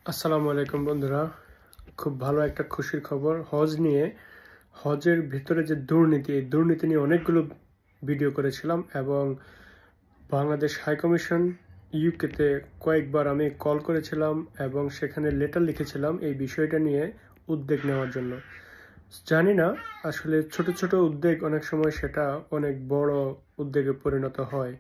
আসসালামু আলাইকুম বন্ধুরা, খুব ভালো একটা খুশির খবর হজ নিয়ে। হজের ভিতরে যে দুর্নীতি, এই দুর্নীতি নিয়ে অনেকগুলো ভিডিও করেছিলাম এবং বাংলাদেশ হাইকমিশন ইউকেতে কয়েকবার আমি কল করেছিলাম এবং সেখানে লেটার লিখেছিলাম এই বিষয়টা নিয়ে উদ্যোগ নেওয়ার জন্য। জানি না আসলে ছোট ছোট উদ্যোগ অনেক সময় সেটা অনেক বড় উদ্যোগে পরিণত হয়,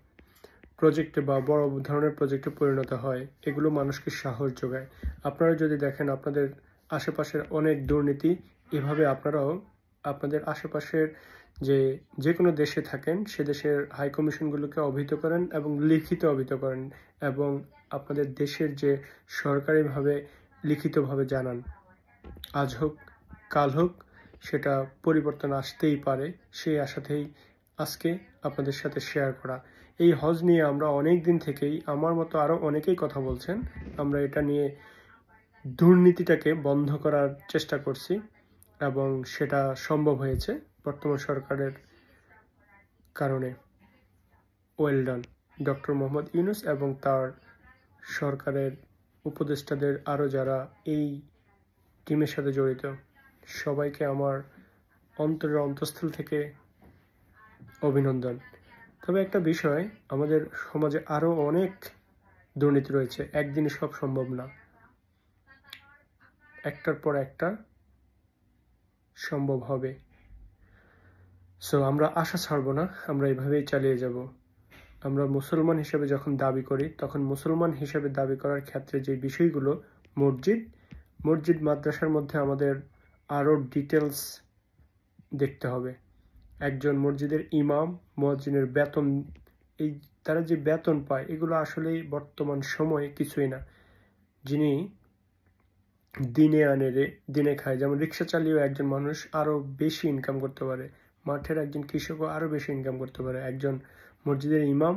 প্রজেক্টে বা বড় ধরনের প্রজেক্টে পরিণত হয়। এগুলো মানুষকে সাহস যোগায়। আপনারা যদি দেখেন আপনাদের আশেপাশের অনেক দুর্নীতি, এভাবে আপনারাও আপনাদের আশেপাশের যে কোনো দেশে থাকেন সে দেশের হাই কমিশনগুলোকে অবহিত করেন এবং লিখিত অবহিত করেন এবং আপনাদের দেশের যে সরকারিভাবে লিখিতভাবে জানান। আজ হোক কাল হোক সেটা পরিবর্তন আসতেই পারে, সেই আশাতেই আজকে আপনাদের সাথে শেয়ার করা। এই হজ নিয়ে আমরা অনেক দিন থেকেই, আমার মতো আরও অনেকেই কথা বলছেন, আমরা এটা নিয়ে দুর্নীতিটাকে বন্ধ করার চেষ্টা করছি এবং সেটা সম্ভব হয়েছে বর্তমান সরকারের কারণে। Well done doctor Mohammad Yunus এবং তার সরকারের উপদেষ্টাদের আরও যারা এই টিমের সাথে জড়িত, সবাইকে আমার অন্তরের অন্তঃস্থল থেকে অভিনন্দন। তবে একটা বিষয়, আমাদের সমাজে আরও অনেক দুর্নীতি রয়েছে, একদিনে সব সম্ভব না, একটার পর একটা সম্ভব হবে। সো আমরা আশা ছাড়ব না, আমরা এভাবেই চালিয়ে যাব। আমরা মুসলমান হিসেবে যখন দাবি করি, তখন মুসলমান হিসেবে দাবি করার ক্ষেত্রে যে বিষয়গুলো, মসজিদ মাদ্রাসার মধ্যে আমাদের আরও ডিটেলস দেখতে হবে। একজন মসজিদের ইমাম, মুয়াজ্জিনের বেতন, এই তারা যে বেতন পায়, এগুলো আসলেই বর্তমান সময়ে কিছুই না। যিনি দিনে আনে রে দিনে খায়, যেমন রিক্সা চালিয়েও একজন মানুষ আরও বেশি ইনকাম করতে পারে, মাঠের একজন কৃষকও আরও বেশি ইনকাম করতে পারে একজন মসজিদের ইমাম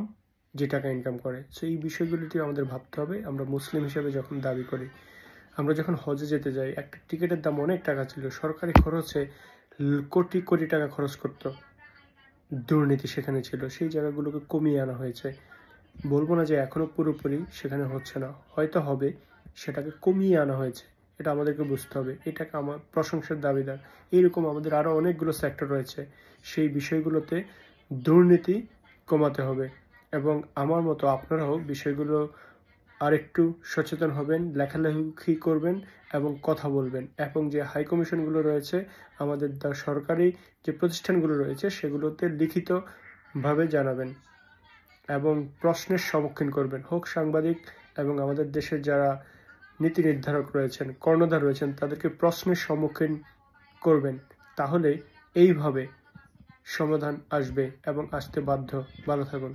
যে টাকা ইনকাম করে। সো এই বিষয়গুলিতে আমাদের ভাবতে হবে। আমরা মুসলিম হিসেবে যখন দাবি করি, আমরা যখন হজে যেতে যাই, একটা টিকিটের দাম অনেক টাকা ছিল, সরকারি খরচে কোটি কোটি টাকা খরচ করতো, দুর্নীতি সেখানে ছিল, সেই জায়গাগুলোকে কমিয়ে আনা হয়েছে। বলবো না যে এখনো পুরোপুরি সেখানে হচ্ছে না, হয়তো হবে, সেটাকে কমিয়ে আনা হয়েছে, এটা আমাদেরকে বুঝতে হবে। এটাকে আমার প্রশংসার দাবিদার। এইরকম আমাদের আরও অনেকগুলো সেক্টর রয়েছে, সেই বিষয়গুলোতে দুর্নীতি কমাতে হবে এবং আমার মতো আপনারাও বিষয়গুলো আরেকটু সচেতন হবেন, লেখালেখি করবেন এবং কথা বলবেন এবং যে হাই কমিশনগুলো রয়েছে, আমাদের সরকারি যে প্রতিষ্ঠানগুলো রয়েছে, সেগুলোতে লিখিতভাবে জানাবেন এবং প্রশ্নের সম্মুখীন করবেন। হোক সাংবাদিক এবং আমাদের দেশের যারা নীতি নির্ধারক রয়েছেন, কর্ণধার রয়েছেন, তাদেরকে প্রশ্নের সম্মুখীন করবেন। তাহলে এইভাবে সমাধান আসবে এবং আসতে বাধ্য। ভালো থাকুন।